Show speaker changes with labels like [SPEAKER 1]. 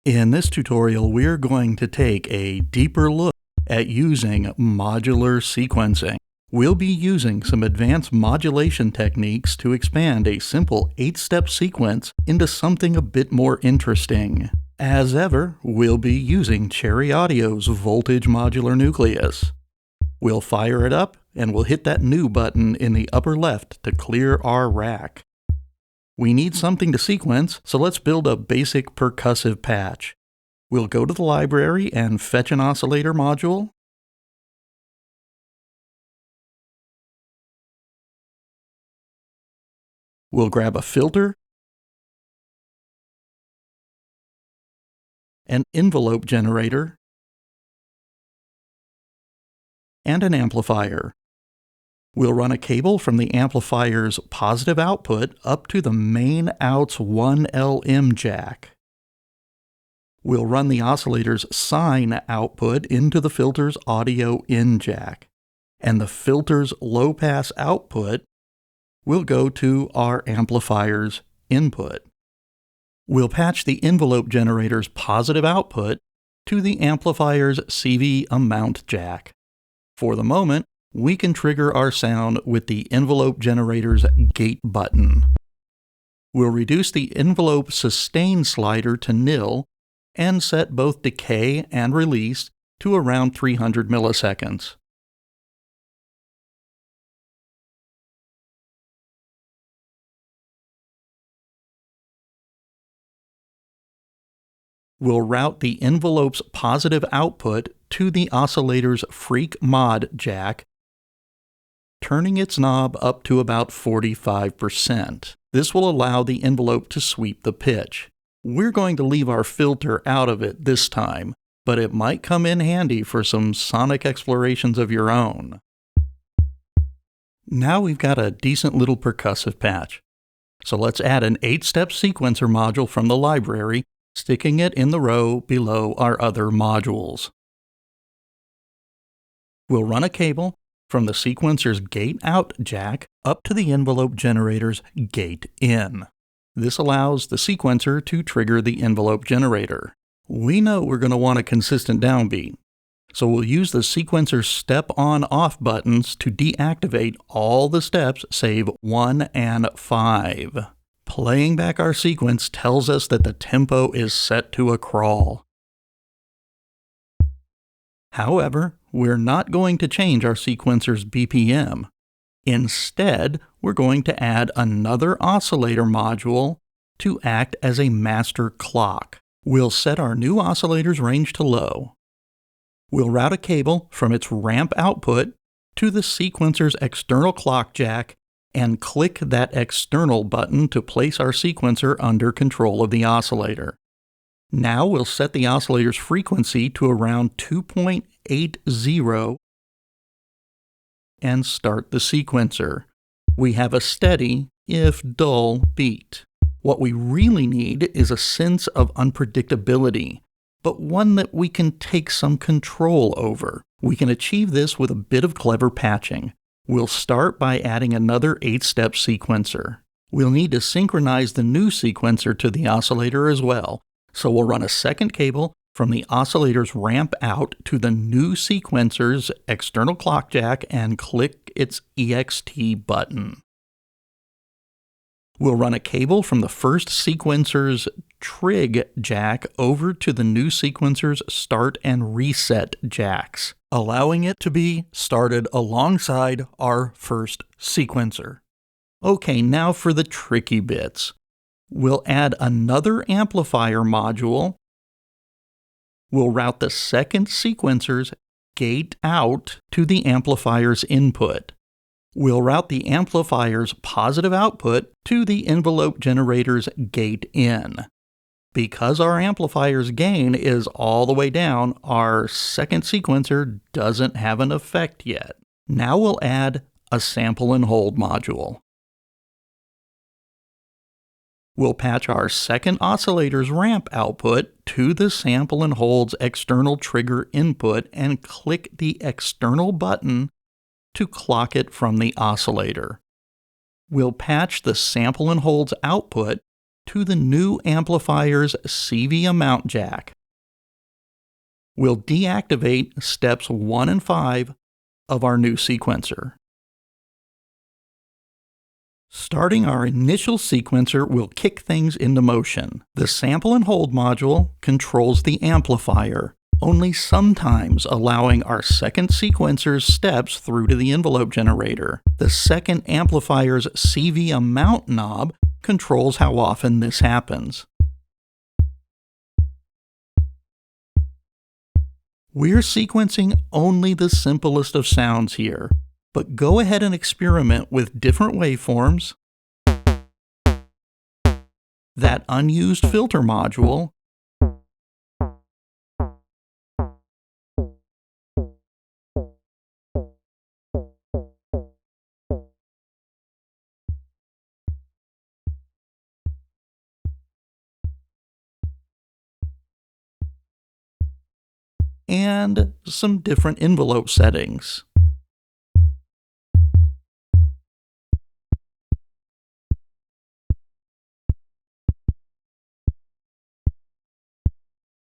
[SPEAKER 1] In this tutorial, we're going to take a deeper look at using modular sequencing. We'll be using some advanced modulation techniques to expand a simple 8-step sequence into something a bit more interesting. As ever, we'll be using Cherry Audio's voltage modular nucleus. We'll fire it up and we'll hit that new button in the upper left to clear our rack. We need something to sequence, so let's build a basic percussive patch. We'll go to the library and fetch an oscillator module. We'll grab a filter, an envelope generator, and an amplifier. We'll run a cable from the amplifier's positive output up to the main out's 1LM jack. We'll run the oscillator's sine output into the filter's audio in jack. And the filter's low-pass output will go to our amplifier's input. We'll patch the envelope generator's positive output to the amplifier's CV amount jack. For the moment, we can trigger our sound with the envelope generator's gate button. We'll reduce the envelope sustain slider to nil and set both decay and release to around 300 milliseconds. We'll route the envelope's positive output to the oscillator's freak mod jack, turning its knob up to about 45%. This will allow the envelope to sweep the pitch. We're going to leave our filter out of it this time, but it might come in handy for some sonic explorations of your own. Now we've got a decent little percussive patch. So let's add an 8-step sequencer module from the library, sticking it in the row below our other modules. We'll run a cable from the sequencer's gate out jack up to the envelope generator's gate in. This allows the sequencer to trigger the envelope generator. We know we're going to want a consistent downbeat, so we'll use the sequencer's step on-off buttons to deactivate all the steps save 1 and 5. Playing back our sequence tells us that the tempo is set to a crawl. However, we're not going to change our sequencer's BPM. Instead, we're going to add another oscillator module to act as a master clock. We'll set our new oscillator's range to low. We'll route a cable from its ramp output to the sequencer's external clock jack and click that external button to place our sequencer under control of the oscillator. Now we'll set the oscillator's frequency to around 2.80 and start the sequencer. We have a steady, if dull, beat. What we really need is a sense of unpredictability, but one that we can take some control over. We can achieve this with a bit of clever patching. We'll start by adding another 8-step sequencer. We'll need to synchronize the new sequencer to the oscillator as well, so we'll run a second cable from the oscillator's ramp out to the new sequencer's external clock jack and click its EXT button. We'll run a cable from the first sequencer's trig jack over to the new sequencer's start and reset jacks, allowing it to be started alongside our first sequencer. Okay, now for the tricky bits. We'll add another amplifier module. We'll route the second sequencer's gate out to the amplifier's input. We'll route the amplifier's positive output to the envelope generator's gate in. Because our amplifier's gain is all the way down, our second sequencer doesn't have an effect yet. Now we'll add a sample and hold module. We'll patch our second oscillator's ramp output to the sample and hold's external trigger input and click the external button to clock it from the oscillator. We'll patch the sample and hold's output to the new amplifier's CV amount jack. We'll deactivate steps 1 and 5 of our new sequencer. Starting our initial sequencer will kick things into motion. The sample and hold module controls the amplifier, only sometimes allowing our second sequencer's steps through to the envelope generator. The second amplifier's CV amount knob controls how often this happens. We're sequencing only the simplest of sounds here, but go ahead and experiment with different waveforms, that unused filter module, and some different envelope settings.